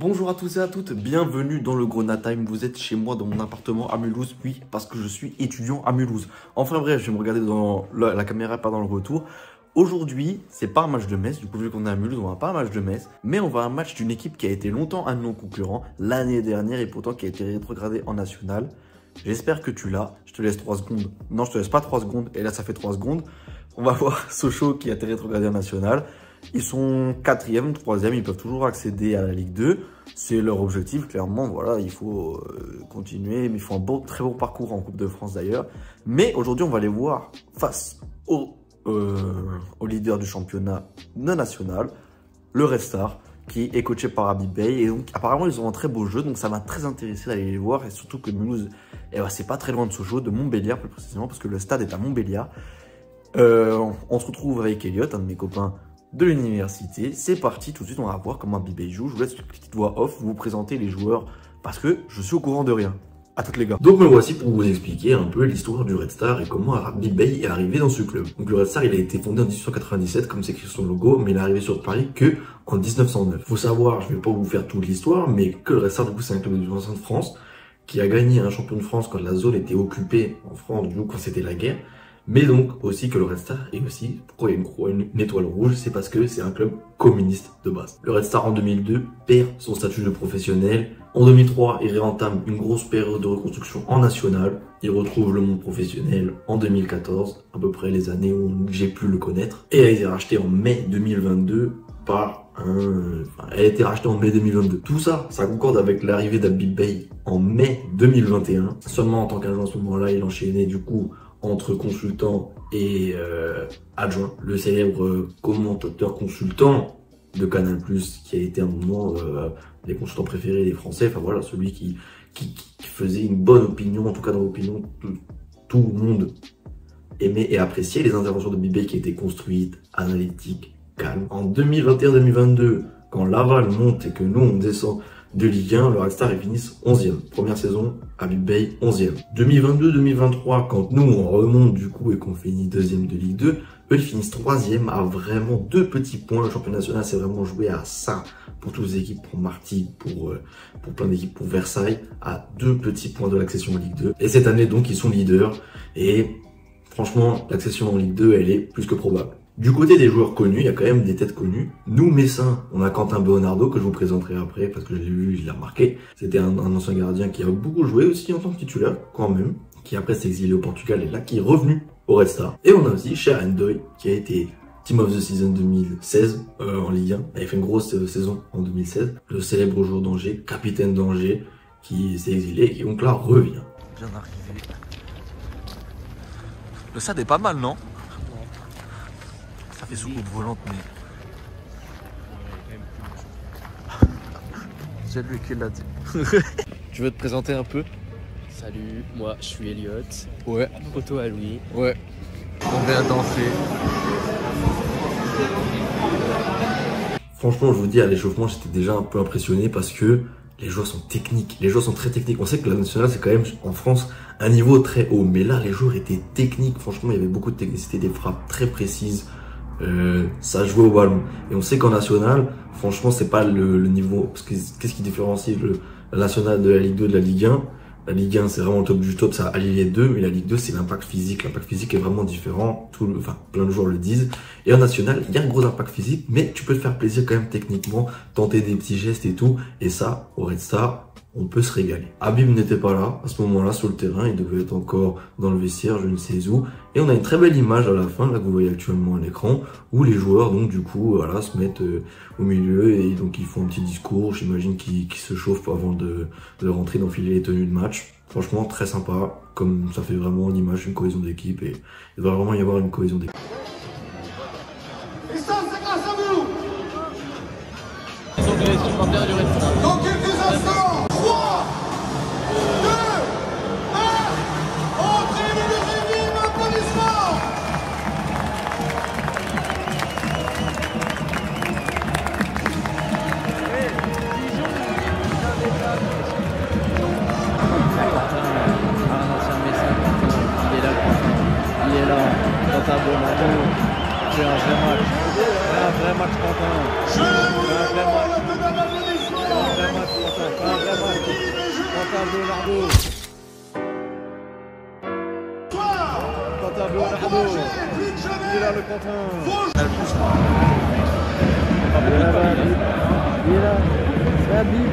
Bonjour à tous et à toutes, bienvenue dans le Grenat Time. Vous êtes chez moi dans mon appartement à Mulhouse, oui, parce que je suis étudiant à Mulhouse. Enfin bref, je vais me regarder dans la caméra, pas dans le retour. Aujourd'hui, c'est pas un match de Metz, du coup vu qu'on est à Mulhouse, on va pas un match de Metz, mais on va un match d'une équipe qui a été longtemps un de nos concurrents l'année dernière et pourtant qui a été rétrogradée en national. J'espère que tu l'as, je te laisse 3 secondes. Non, je te laisse pas 3 secondes, et là ça fait 3 secondes. On va voir Sochaux qui a été rétrogradé en national. Ils sont 4e, 3e, ils peuvent toujours accéder à la Ligue 2. C'est leur objectif, clairement. Voilà, il faut continuer. Mais ils font un très beau parcours en Coupe de France d'ailleurs. Mais aujourd'hui, on va les voir face au leader du championnat non national, le Red Star, qui est coaché par Habib Beye. Et donc, apparemment, ils ont un très beau jeu. Donc, ça m'a très intéressé d'aller les voir. Et surtout que Mulhouse, c'est pas très loin de Sochaux, de Montbéliard plus précisément, parce que le stade est à Montbéliard. On se retrouve avec Elliot, un de mes copains de l'université. C'est parti, tout de suite on va voir comment Habib Beye joue. Je vous laisse une petite voix off, vous présenter les joueurs parce que je suis au courant de rien. À toutes les gars. Donc me voici pour vous expliquer un peu l'histoire du Red Star et comment Habib Beye est arrivé dans ce club. Donc le Red Star, il a été fondé en 1897 comme c'est écrit sur son logo, mais il est arrivé sur Paris que en 1909. Faut savoir, je vais pas vous faire toute l'histoire, mais que le Red Star du coup c'est un club du de France qui a gagné un champion de France quand la zone était occupée en France, du coup quand c'était la guerre. Mais donc aussi que le Red Star est aussi, pourquoi il y a une croix, une étoile rouge, c'est parce que c'est un club communiste de base. Le Red Star en 2002 perd son statut de professionnel. En 2003, il réentame une grosse période de reconstruction en national. Il retrouve le monde professionnel en 2014, à peu près les années où j'ai pu le connaître. Et elle a été rachetée en mai 2022 par elle a été rachetée en mai 2022. Tout ça, ça concorde avec l'arrivée d'Habib Beye en mai 2021. Seulement en tant qu'agent à ce moment-là, il enchaînait du coup entre consultant et adjoint, le célèbre commentateur consultant de Canal+, qui a été à un moment les consultants préférés des Français, enfin voilà, celui qui faisait une bonne opinion, en tout cas dans l'opinion, tout le monde aimait et appréciait les interventions de Habib Beye qui étaient construites, analytiques, calmes. En 2021-2022, quand Laval monte et que nous on descend de Ligue 1, le Red Star ils finissent 11e. Première saison, Habib Beye 11e. 2022-2023, quand nous on remonte du coup et qu'on finit 2e de Ligue 2, eux ils finissent 3e à vraiment 2 petits points. Le championnat national c'est vraiment joué à ça pour toutes les équipes, pour Martigues, pour plein d'équipes, pour Versailles, à 2 petits points de l'accession en Ligue 2. Et cette année donc ils sont leaders et franchement l'accession en Ligue 2 elle est plus que probable. Du côté des joueurs connus, il y a quand même des têtes connues. Nous, Messins, on a Quentin Beonardo, que je vous présenterai après, parce que je l'ai vu, je l'ai remarqué. C'était un ancien gardien qui a beaucoup joué aussi en tant que titulaire, quand même, qui après s'est exilé au Portugal et là, qui est revenu au Red Star. Et on a aussi Sharon Doy, qui a été Team of the Season 2016 en Ligue 1. Il a fait une grosse saison en 2016. Le célèbre joueur d'Angers, capitaine d'Angers, qui s'est exilé et qui donc là revient. Bien arrivé. Le stade est pas mal, non? Ça fait soucoupe volante, mais... C'est lui qui l'a dit. Tu veux te présenter un peu? Salut, moi je suis Elliot. Ouais. Otto à Louis. Ouais. On vient danser. Franchement, je vous dis, à l'échauffement, j'étais déjà un peu impressionné parce que les joueurs sont techniques. Les joueurs sont très techniques. On sait que la nationale, c'est quand même, en France, un niveau très haut. Mais là, les joueurs étaient techniques. Franchement, il y avait beaucoup de technicité, des frappes très précises. Ça jouait au ballon. Et on sait qu'en national, franchement, c'est pas le niveau. Parce que qu'est-ce qui différencie la nationale de la Ligue 2 de la Ligue 1? La Ligue 1, c'est vraiment le top du top, ça allie les deux, mais la Ligue 2, c'est l'impact physique. L'impact physique est vraiment différent. Plein de joueurs le disent. Et en national, il y a un gros impact physique, mais tu peux te faire plaisir quand même techniquement, tenter des petits gestes et tout. Et ça, au Red Star, on peut se régaler. Habib n'était pas là, à ce moment-là, sur le terrain. Il devait être encore dans le vestiaire, je ne sais où. Et on a une très belle image à la fin, là, que vous voyez actuellement à l'écran, où les joueurs, donc, du coup, voilà, se mettent au milieu et donc ils font un petit discours. J'imagine qu'ils se chauffent avant de rentrer, d'enfiler les tenues de match. Franchement, très sympa, comme ça fait vraiment l'image, une cohésion d'équipe et il doit vraiment y avoir une cohésion d'équipe. Et ça, c'est grâce à vous! Ils sont les supporters du Red Star. Dans quelques instants, 3, 2, 1, entrez le deuxième applaudissement! Un ancien message, il est là, il est là, Quentin Beonardo. C'est un vrai match. Un vrai match, Quentin. Je vous demande un peu d'applaudissements! Bernardo. Quentin Bernardo. Il est là le Quentin. Il est là, il est là. C'est Habib.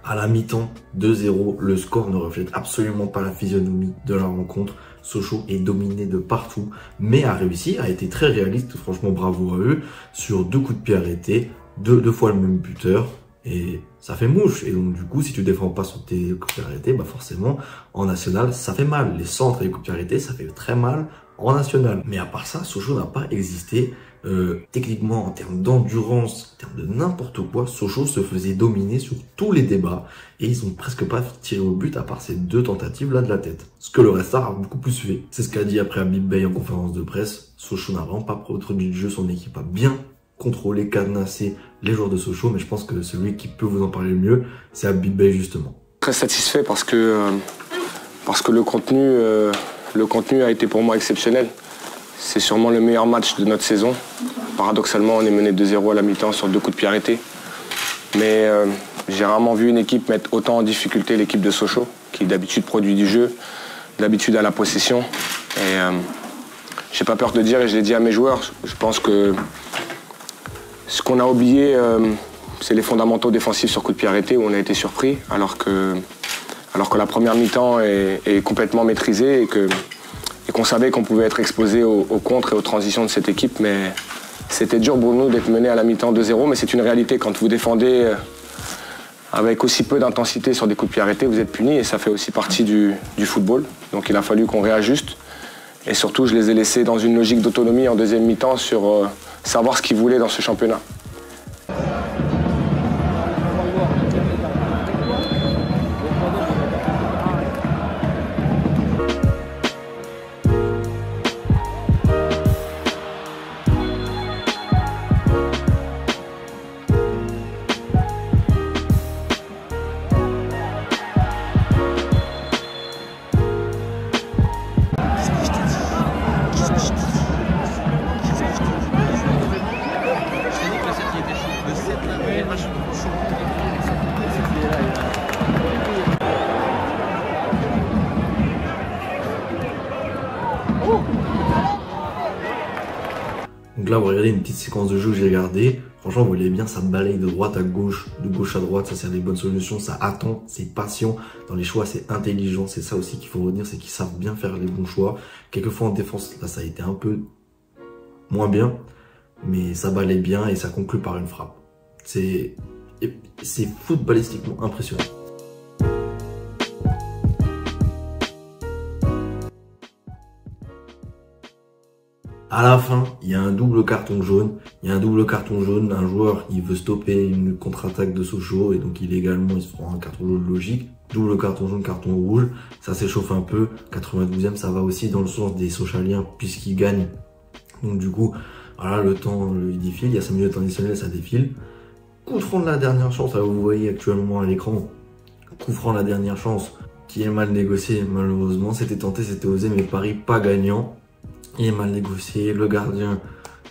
À la mi-temps, 2-0, le score ne reflète absolument pas la physionomie de la rencontre. Sochaux est dominé de partout, mais a réussi, a été très réaliste, franchement bravo à eux, sur 2 coups de pied arrêtés, deux fois le même buteur, et ça fait mouche. Et donc du coup, si tu défends pas sur tes coups de pied arrêtés, bah forcément, en national, ça fait mal. Les centres et les coups de pied arrêtés, ça fait très mal en national. Mais à part ça, Sochaux n'a pas existé. Techniquement, en termes d'endurance, en termes de n'importe quoi, Sochaux se faisait dominer sur tous les débats et ils ont presque pas tiré au but à part ces 2 tentatives là de la tête. Ce que le Restart a beaucoup plus fait. C'est ce qu'a dit après Habib Beye en conférence de presse. Sochaux n'a vraiment pas produit du jeu, son équipe a bien contrôlé, cadenassé les joueurs de Sochaux, mais je pense que celui qui peut vous en parler le mieux, c'est Habib Beye justement. Très satisfait parce que le contenu a été pour moi exceptionnel. C'est sûrement le meilleur match de notre saison. Paradoxalement, on est mené 2-0 à la mi-temps sur 2 coups de pied arrêtés. Mais j'ai rarement vu une équipe mettre autant en difficulté l'équipe de Sochaux, qui d'habitude produit du jeu, d'habitude à la possession. Et j'ai pas peur de dire, et je l'ai dit à mes joueurs, je pense que ce qu'on a oublié, c'est les fondamentaux défensifs sur coup de pied arrêté, où on a été surpris, alors que la première mi-temps est complètement maîtrisée et qu'on savait qu'on pouvait être exposé aux contres et aux transitions de cette équipe. Mais c'était dur pour nous d'être mené à la mi-temps 2-0, mais c'est une réalité. Quand vous défendez avec aussi peu d'intensité sur des coups de pied arrêtés, vous êtes puni et ça fait aussi partie du football. Donc il a fallu qu'on réajuste. Et surtout, je les ai laissés dans une logique d'autonomie en deuxième mi-temps sur savoir ce qu'ils voulaient dans ce championnat. Donc là, vous regardez une petite séquence de jeu que j'ai regardé. Franchement, vous voyez bien, ça balaye de droite à gauche, de gauche à droite. Ça, c'est des bonnes solutions. Ça attend, c'est patient. Dans les choix, c'est intelligent. C'est ça aussi qu'il faut retenir, c'est qu'ils savent bien faire les bons choix. Quelquefois en défense, là, ça a été un peu moins bien, mais ça balaye bien et ça conclut par une frappe. C'est footballistiquement impressionnant. À la fin, il y a un double carton jaune. Un joueur, il veut stopper une contre-attaque de Sochaux et donc illégalement, il se prend un carton jaune logique. Double carton jaune, carton rouge. Ça s'échauffe un peu. 92e, ça va aussi dans le sens des Sochaliens puisqu'ils gagnent. Donc du coup, voilà, le temps il défile. Il y a 5 minutes additionnelles, ça défile. coup franc de la dernière chance, là, vous voyez actuellement à l'écran, coup franc de la dernière chance, qui est mal négocié, malheureusement. C'était tenté, c'était osé, mais Paris pas gagnant. Il est mal négocié, le gardien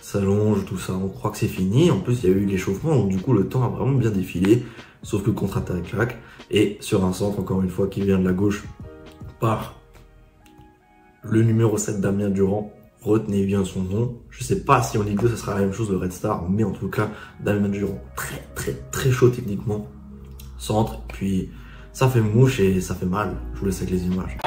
s'allonge, tout ça, on croit que c'est fini. En plus, il y a eu l'échauffement, donc du coup, le temps a vraiment bien défilé, sauf que le contre-attaque claque. Et sur un centre, encore une fois, qui vient de la gauche par le numéro 7 Damien Durand. Retenez bien son nom. Je sais pas si en Ligue 2, ça sera la même chose, le Red Star, mais en tout cas, Damien Durand, très chaud techniquement. Centre, puis ça fait mouche et ça fait mal. Je vous laisse avec les images.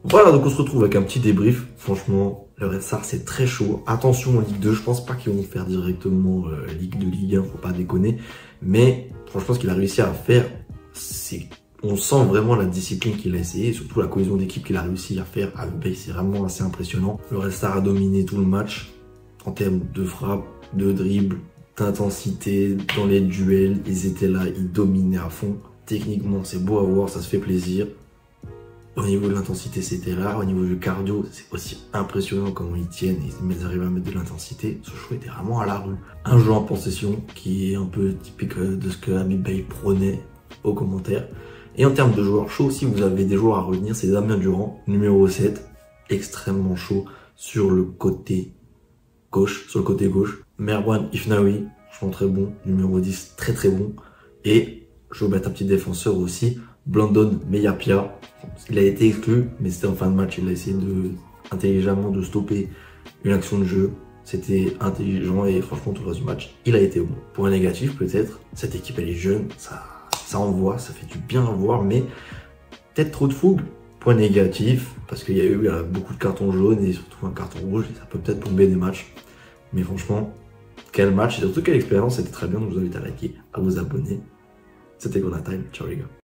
Voilà, donc on se retrouve avec un petit débrief. Franchement, le Red Star, c'est très chaud. Attention en Ligue 2, je pense pas qu'ils vont faire directement Ligue 2, Ligue 1, faut pas déconner. Mais franchement, ce qu'il a réussi à faire, c'est... On sent vraiment la discipline qu'il a essayé, et surtout la cohésion d'équipe qu'il a réussi à faire à l'UBA, c'est vraiment assez impressionnant. Le Red Star a dominé tout le match, en termes de frappe, de dribble, d'intensité, dans les duels, ils étaient là, ils dominaient à fond. Techniquement, c'est beau à voir, ça se fait plaisir. Au niveau de l'intensité, c'était là. Au niveau du cardio, c'est aussi impressionnant comment ils tiennent et ils arrivent à mettre de l'intensité. Ce choix était vraiment à la rue. Un jeu en possession qui est un peu typique de ce que Habib Beye prônait aux commentaires. Et en termes de joueurs chauds, si vous avez des joueurs à retenir, c'est Damien Durand, numéro 7, extrêmement chaud sur le côté gauche. Merwan Ifnaoui, franchement très bon, numéro 10, très bon. Et je vais mettre un petit défenseur aussi, Blandon Meyapia. Il a été exclu, mais c'était en fin de match. Il a essayé intelligemment de stopper une action de jeu. C'était intelligent et franchement tout le reste du match, il a été bon. Point négatif peut-être, cette équipe elle est jeune, ça envoie, ça fait du bien à voir, mais peut-être trop de fougue. Point négatif, parce qu'il y a eu beaucoup de cartons jaunes et surtout un carton rouge, et ça peut peut-être plomber des matchs. Mais franchement, quel match et surtout quelle expérience, c'était très bien. Donc je vous invite à liker, à vous abonner. C'était Gonna Time, ciao les gars.